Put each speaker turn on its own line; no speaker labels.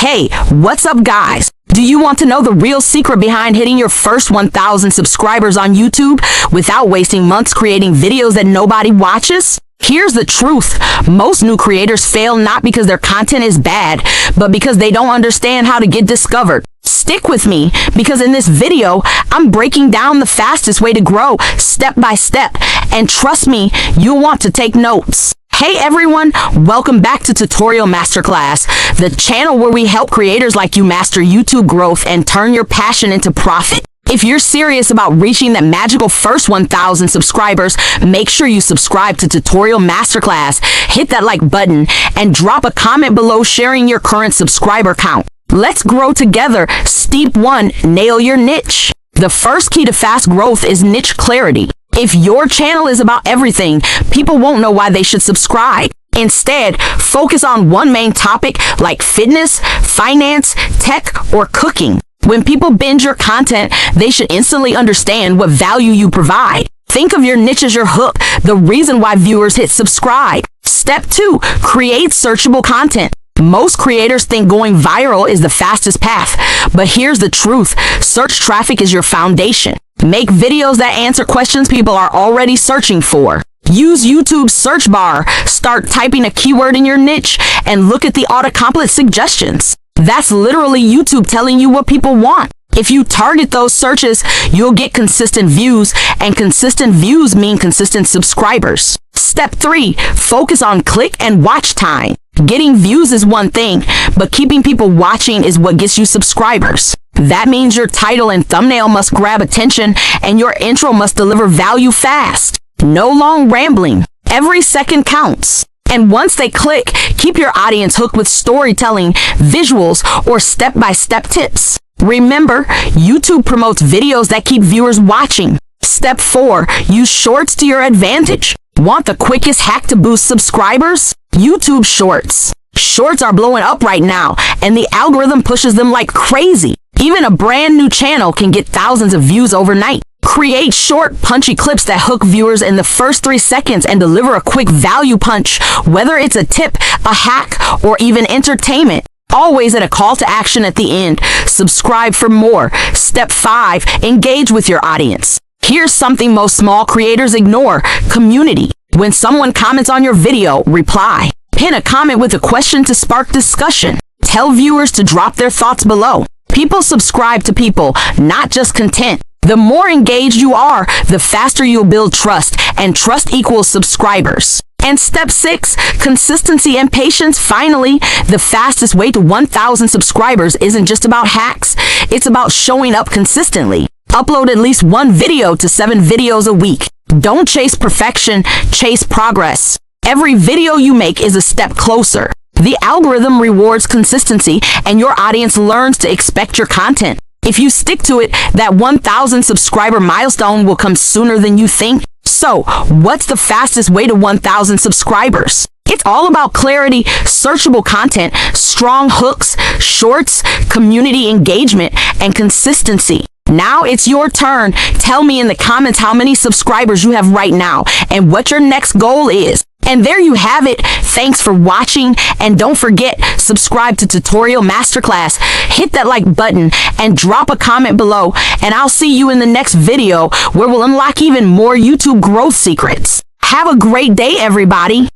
Hey, what's up guys? Do you want to know the real secret behind hitting your first 1,000 subscribers on YouTube without wasting months creating videos that nobody watches? Here's the truth. Most new creators fail not because their content is bad, but because they don't understand how to get discovered. Stick with me, because in this video, I'm breaking down the fastest way to grow step by step. And trust me, you'll want to take notes. Hey everyone, welcome back to Tutorial Masterclass, the channel where we help creators like you master YouTube growth and turn your passion into profit. If you're serious about reaching that magical first 1,000 subscribers, make sure you subscribe to Tutorial Masterclass, hit that like button, and drop a comment below sharing your current subscriber count. Let's grow together. Step 1, nail your niche. The first key to fast growth is niche clarity. If your channel is about everything, people won't know why they should subscribe. Instead, focus on one main topic like fitness, finance, tech, or cooking. When people binge your content, they should instantly understand what value you provide. Think of your niche as your hook, the reason why viewers hit subscribe. Step 2, create searchable content. Most creators think going viral is the fastest path, but here's the truth. Search traffic is your foundation. Make videos that answer questions people are already searching for. Use YouTube's search bar. Start typing a keyword in your niche and look at the autocomplete suggestions. That's literally YouTube telling you what people want. If you target those searches, you'll get consistent views, and consistent views mean consistent subscribers. Step 3, focus on click and watch time. Getting views is one thing, but keeping people watching is what gets you subscribers. That means your title and thumbnail must grab attention, and your intro must deliver value fast. No long rambling. Every second counts. And once they click, keep your audience hooked with storytelling, visuals, or step-by-step tips. Remember, YouTube promotes videos that keep viewers watching. Step 4, use shorts to your advantage. Want the quickest hack to boost subscribers? YouTube Shorts. Shorts are blowing up right now, and the algorithm pushes them like crazy. Even a brand new channel can get thousands of views overnight. Create short, punchy clips that hook viewers in the first 3 seconds and deliver a quick value punch, whether it's a tip, a hack, or even entertainment. Always at a call to action at the end. Subscribe for more. Step 5, engage with your audience. Here's something most small creators ignore: community. When someone comments on your video, reply. Pin a comment with a question to spark discussion. Tell viewers to drop their thoughts below. People subscribe to people, not just content. The more engaged you are, the faster you'll build trust, and trust equals subscribers. And step 6, consistency and patience. Finally, the fastest way to 1,000 subscribers isn't just about hacks. It's about showing up consistently. Upload at least 1 video to 7 videos a week. Don't chase perfection, chase progress. Every video you make is a step closer. The algorithm rewards consistency, and your audience learns to expect your content. If you stick to it, that 1,000 subscriber milestone will come sooner than you think. So, what's the fastest way to 1,000 subscribers? It's all about clarity, searchable content, strong hooks, shorts, community engagement, and consistency. Now it's your turn. Tell me in the comments how many subscribers you have right now and what your next goal is. And there you have it. Thanks for watching, and don't forget, subscribe to Tutorial Masterclass, hit that like button, and drop a comment below, and I'll see you in the next video where we'll unlock even more YouTube growth secrets. Have a great day, everybody.